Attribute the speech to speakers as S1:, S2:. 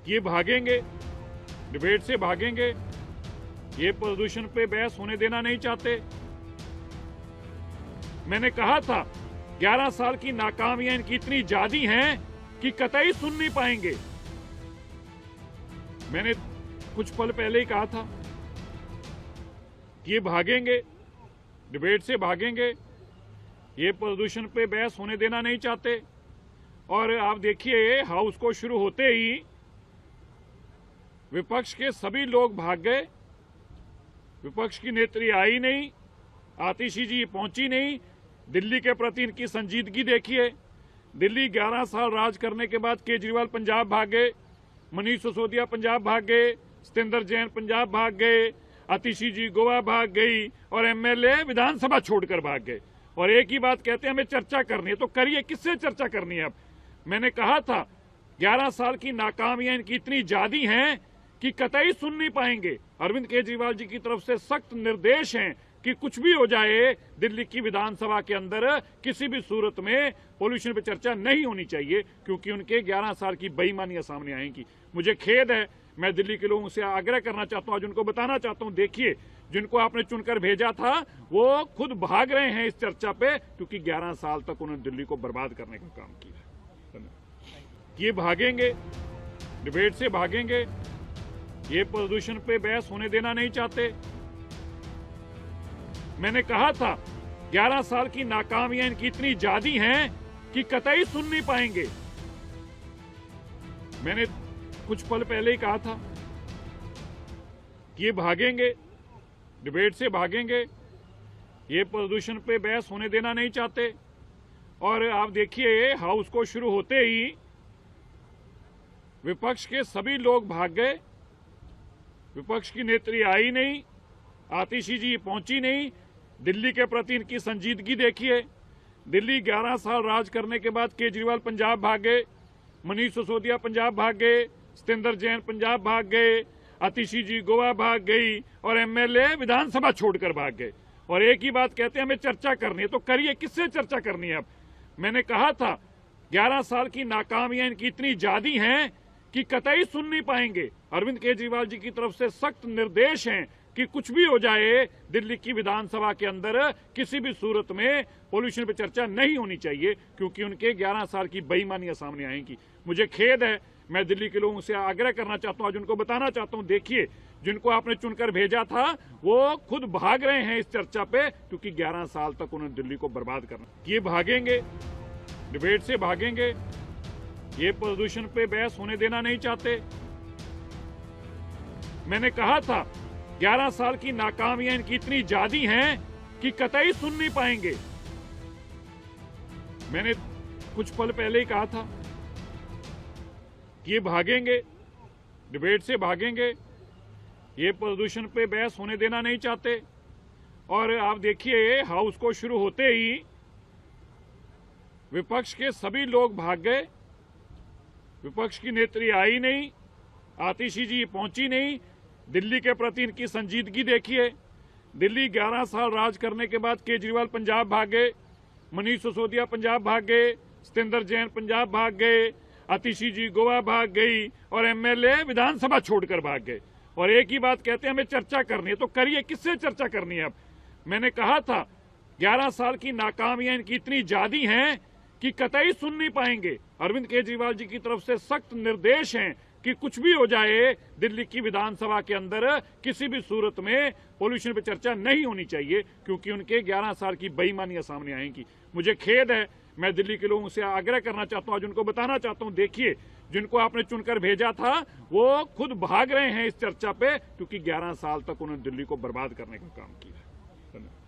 S1: ये भागेंगे, डिबेट से भागेंगे, ये प्रदूषण पे बहस होने देना नहीं चाहते। मैंने कहा था 11 साल की नाकामियां इनकी इतनी ज्यादा हैं कि कतई सुन नहीं पाएंगे। मैंने कुछ पल पहले ही कहा था कि ये भागेंगे, डिबेट से भागेंगे, ये प्रदूषण पे बहस होने देना नहीं चाहते। और आप देखिए हाउस को शुरू होते ही विपक्ष के सभी लोग भाग गए। विपक्ष की नेत्री आई नहीं, आतिशी जी पहुंची नहीं। दिल्ली के प्रति इनकी संजीदगी देखिए। दिल्ली 11 साल राज करने के बाद केजरीवाल पंजाब भाग गए, मनीष सिसोदिया पंजाब भाग गए, सत्येंद्र जैन पंजाब भाग गए, आतिशी जी गोवा भाग गई और एमएलए विधानसभा छोड़कर भाग गए। और एक ही बात कहते हैं हमें चर्चा करनी है। तो करिए, किससे चर्चा करनी है? अब मैंने कहा था 11 साल की नाकामियां इनकी इतनी ज्यादा हैं कि कतई सुन नहीं पाएंगे। अरविंद केजरीवाल जी की तरफ से सख्त निर्देश हैं कि कुछ भी हो जाए, दिल्ली की विधानसभा के अंदर किसी भी सूरत में पोल्यूशन पे चर्चा नहीं होनी चाहिए, क्योंकि उनके 11 साल की बेईमानियां सामने आएंगी। मुझे खेद है, मैं दिल्ली के लोगों से आग्रह करना चाहता हूं, आज उनको बताना चाहता हूं, देखिए जिनको आपने चुनकर भेजा था वो खुद भाग रहे हैं इस चर्चा पे, क्योंकि 11 साल तक उन्होंने दिल्ली को बर्बाद करने का काम किया। ये भागेंगे, डिबेट से भागेंगे, ये प्रदूषण पे बहस होने देना नहीं चाहते। मैंने कहा था 11 साल की नाकामियां इनकी इतनी ज्यादा हैं कि कतई सुन नहीं पाएंगे। मैंने कुछ पल पहले ही कहा था कि ये भागेंगे, डिबेट से भागेंगे, ये प्रदूषण पे बहस होने देना नहीं चाहते। और आप देखिए हाउस को शुरू होते ही विपक्ष के सभी लोग भाग गए। विपक्ष की नेत्री आई नहीं, आतिशी जी पहुंची नहीं। दिल्ली के प्रति इनकी संजीदगी देखिए। दिल्ली 11 साल राज करने के बाद केजरीवाल पंजाब भाग गए, मनीष सिसोदिया पंजाब भाग गए, सत्येंद्र जैन पंजाब भाग गए, आतिशी जी गोवा भाग गई और एमएलए विधानसभा छोड़कर भाग गए। और एक ही बात कहते हैं हमें चर्चा करनी है। तो करिए, किससे चर्चा करनी है? अब मैंने कहा था 11 साल की नाकामियां इनकी इतनी ज्यादा हैं कि कतई सुन नहीं पाएंगे। अरविंद केजरीवाल जी की तरफ से सख्त निर्देश हैं कि कुछ भी हो जाए, दिल्ली की विधानसभा के अंदर किसी भी सूरत में पोल्यूशन पे चर्चा नहीं होनी चाहिए, क्योंकि उनके 11 साल की बेईमानियां सामने आएंगी। मुझे खेद है, मैं दिल्ली के लोगों से आग्रह करना चाहता हूं, आज उनको बताना चाहता हूं, देखिए जिनको आपने चुनकर भेजा था वो खुद भाग रहे हैं इस चर्चा पे, क्योंकि 11 साल तक उन्होंने दिल्ली को बर्बाद करना। ये भागेंगे, डिबेट से भागेंगे, ये प्रदूषण पे बहस होने देना नहीं चाहते। मैंने कहा था 11 साल की नाकामियां इनकी इतनी ज्यादा हैं कि कतई सुन नहीं पाएंगे। मैंने कुछ पल पहले ही कहा था कि ये भागेंगे, डिबेट से भागेंगे, ये प्रदूषण पे बहस होने देना नहीं चाहते। और आप देखिए हाउस को शुरू होते ही विपक्ष के सभी लोग भाग गए। विपक्ष की नेत्री आई नहीं, आतिशी जी पहुंची नहीं। दिल्ली के प्रति इनकी संजीदगी देखिए। दिल्ली 11 साल राज करने के बाद केजरीवाल पंजाब भाग गए, मनीष सिसोदिया पंजाब भाग गए, सत्येंद्र जैन पंजाब भाग गए, आतिशी जी गोवा भाग गई और एमएलए विधानसभा छोड़कर भाग गए। और एक ही बात कहते हैं हमें चर्चा करनी है। तो करिए, किससे चर्चा करनी है? अब मैंने कहा था 11 साल की नाकामियां इनकी इतनी ज्यादा हैं कि कतई सुन नहीं पाएंगे। अरविंद केजरीवाल जी की तरफ से सख्त निर्देश हैं कि कुछ भी हो जाए, दिल्ली की विधानसभा के अंदर किसी भी सूरत में पोल्यूशन पे चर्चा नहीं होनी चाहिए, क्योंकि उनके 11 साल की बेईमानियां सामने आएंगी। मुझे खेद है, मैं दिल्ली के लोगों से आग्रह करना चाहता हूं, आज उनको बताना चाहता हूं, देखिए जिनको आपने चुनकर भेजा था वो खुद भाग रहे हैं इस चर्चा पे, क्योंकि 11 साल तक उन्होंने दिल्ली को बर्बाद करने का काम किया। धन्यवाद।